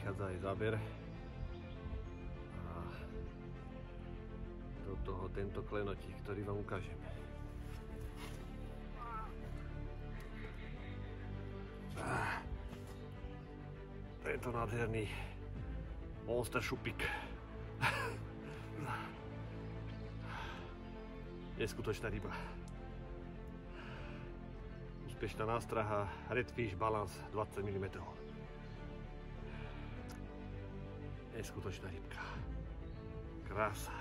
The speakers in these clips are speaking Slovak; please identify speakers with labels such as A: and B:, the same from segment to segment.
A: prichádza aj záber. A do toho tento klenotík, ktorý vám ukážem. Tento nádherný monster šupík. Neskutočná ryba. Úspešná nástraha Redfish Balance 20 mm. Neskutočná rybka. Krása.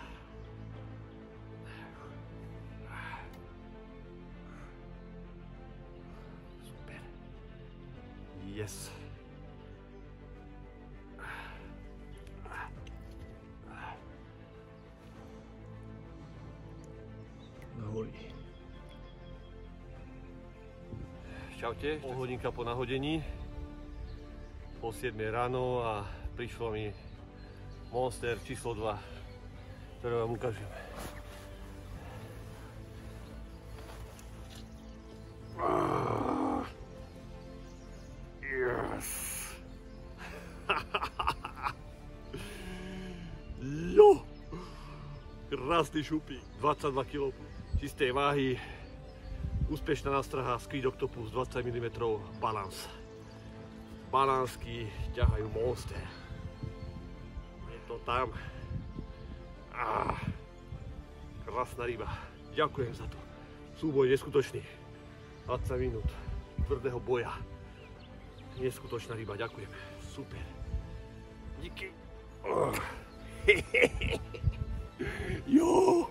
A: Super. Yes. Ahoj. Čaute, pol hodinka po nahodení, po 7 ráno a prišlo mi monster číslo 2, ktoré vám ukážem. Yes! Jo! Krásny šupík, 22 kg čistej váhy. Úspešná nástraha Squid Octopus 20 mm Balance. Balánsky ťahajú monster. Je to tam. Krásna ryba. Ďakujem za to. Súboj neskutočný. 20 minút tvrdého boja. Neskutočná ryba, ďakujem. Super. Díky. Jo!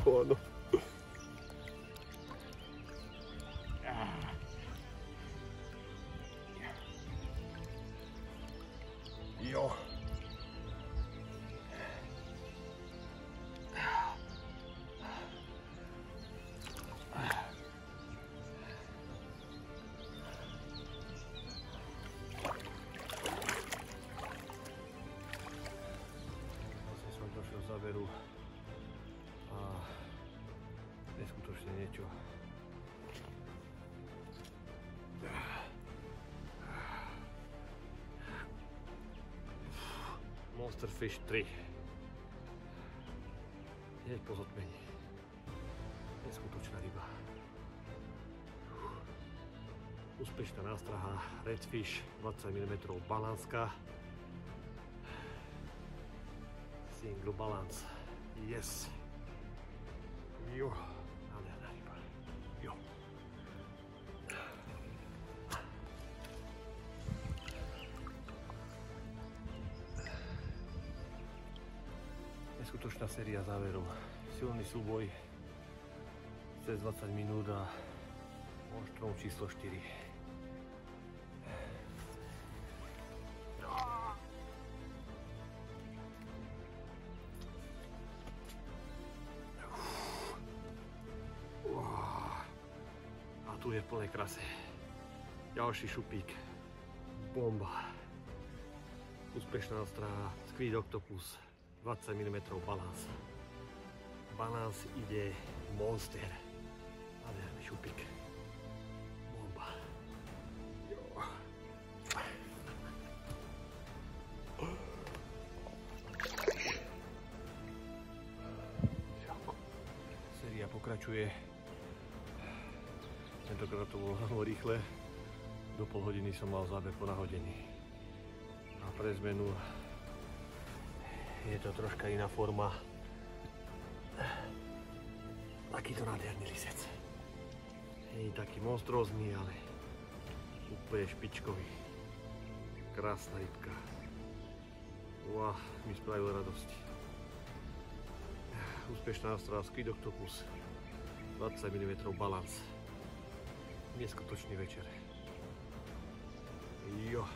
A: Áno. Jo. Vlastne som došiel z záberu a neskutočne niečo. Monster Fish 3. Hneď po zotmení. Neskutočná ryba. Úspešná nástraha Redfish 20 mm Balánska. Single Balance. Yes. Jo. Nádherná ryba. Jo. Neskutočná séria záverov. Silný súboj cez 20 minút a monštrum číslo 4. A tu je v plnej krase. Ďalší šupík. Bomba. Úspešná nástraha Squid Octopus 20 mm Balance. Balance ide monster. Nádherný šupík. Bomba. Jo. Séria pokračuje. Tentokrát to bolo veľmi rýchle. Do pol hodiny som mal záber po nahodení. A pre zmenu je to troška iná forma. Takýto nádherný lisec. Nie je taký monstrózny, ale úplne špičkový. Krásna rybka. Uá, mi spravil radosť. Úspešná nástraha Squid Octopus 20 mm Balance. Neskutočný večer. Jo.